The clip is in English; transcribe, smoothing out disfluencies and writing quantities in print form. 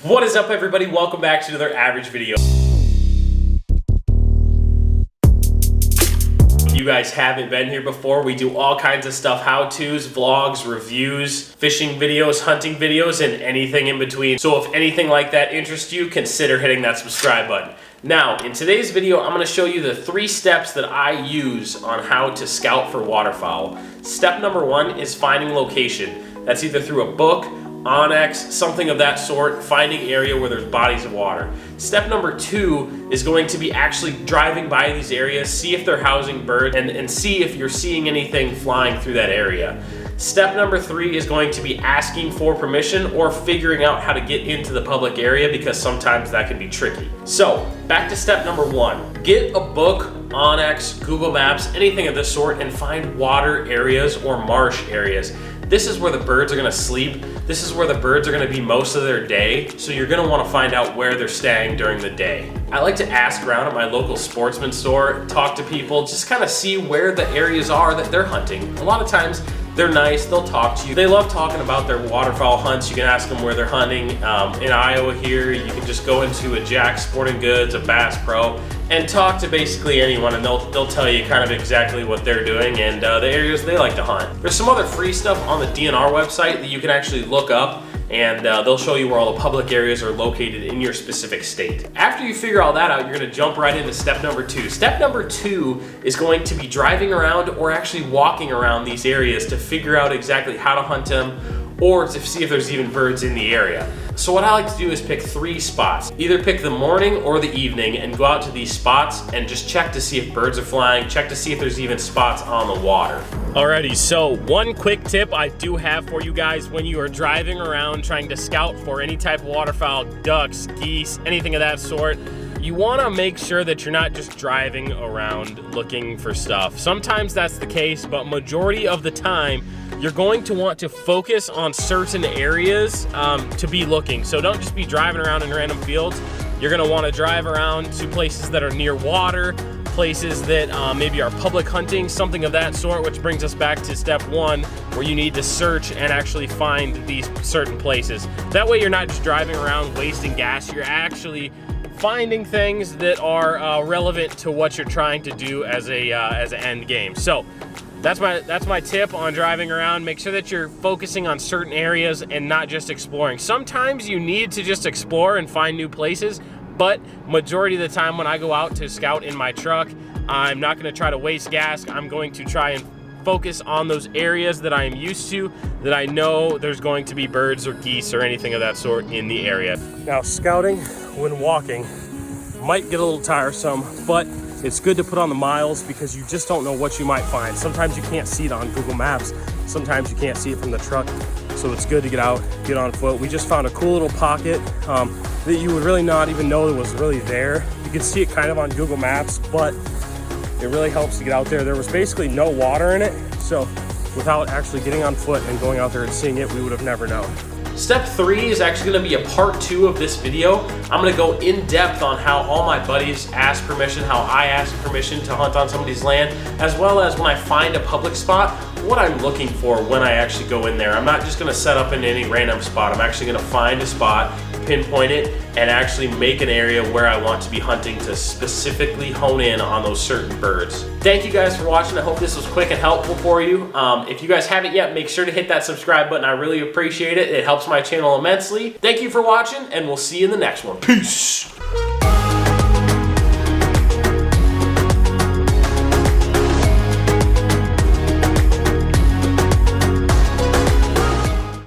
What is up, everybody? Welcome back to another average video. If you guys haven't been here before, we do all kinds of stuff, how-tos, vlogs, reviews, fishing videos, hunting videos, and anything in between. So if anything like that interests you, consider hitting that subscribe button. Now, in today's video, I'm going to show you the 3 steps that I use on how to scout for waterfowl. Step number 1 is finding location. That's either through a book, Onyx, something of that sort, finding area where there's bodies of water. Step number 2 is going to be actually driving by these areas, see if they're housing birds, and see if you're seeing anything flying through that area. Step number 3 is going to be asking for permission or figuring out how to get into the public area, because sometimes that can be tricky. So, back to step number 1. Get a book, Onyx, Google Maps, anything of this sort, and find water areas or marsh areas. This is where the birds are going to sleep. This is where the birds are going to be most of their day, so you're going to want to find out where they're staying during the day. I like to ask around at my local sportsman store, talk to people, just kind of see where the areas are that they're hunting. A lot of times they're nice, they'll talk to you. They love talking about their waterfowl hunts. You can ask them where they're hunting. In Iowa here, you can just go into a Jack's Sporting Goods, a Bass Pro, and talk to basically anyone, and they'll tell you kind of exactly what they're doing and the areas they like to hunt. There's some other free stuff on the DNR website that you can actually look up, and they'll show you where all the public areas are located in your specific state. After you figure all that out, you're going to jump right into step number 2. Step number 2 is going to be driving around or actually walking around these areas to figure out exactly how to hunt them, or to see if there's even birds in the area. So what I like to do is pick 3 spots. Either pick the morning or the evening and go out to these spots and just check to see if birds are flying, check to see if there's even spots on the water. Alrighty, so one quick tip I do have for you guys when you are driving around trying to scout for any type of waterfowl, ducks, geese, anything of that sort, you want to make sure that you're not just driving around looking for stuff. Sometimes that's the case, but majority of the time, you're going to want to focus on certain areas to be looking. So don't just be driving around in random fields. You're going to want to drive around to places that are near water, places that maybe are public hunting, something of that sort, which brings us back to step 1, where you need to search and actually find these certain places. That way you're not just driving around wasting gas, you're actually finding things that are relevant to what you're trying to do as an end game. So that's my tip on driving around. Make sure that you're focusing on certain areas and not just exploring. Sometimes you need to just explore and find new places, but majority of the time when I go out to scout in my truck, I'm not going to try to waste gas. I'm going to try and focus on those areas that I am used to, that I know there's going to be birds or geese or anything of that sort in the area. Now, scouting when walking might get a little tiresome, but it's good to put on the miles because you just don't know what you might find. Sometimes you can't see it on Google Maps. Sometimes you can't see it from the truck. So it's good to get out, get on foot. We just found a cool little pocket that you would really not even know that was really there. You can see it kind of on Google Maps, but it really helps to get out there. There was basically no water in it. So without actually getting on foot and going out there and seeing it, we would have never known. Step 3 is actually going to be a part 2 of this video. I'm going to go in depth on how all my buddies ask permission, how I ask permission to hunt on somebody's land, as well as when I find a public spot, what I'm looking for when I actually go in there. I'm not just going to set up in any random spot. I'm actually going to find a spot, pinpoint it, and actually make an area where I want to be hunting to specifically hone in on those certain birds. Thank you guys for watching. I hope this was quick and helpful for you. If you guys haven't yet, make sure to hit that subscribe button. I really appreciate it. It helps my channel immensely. Thank you for watching, and we'll see you in the next one. Peace.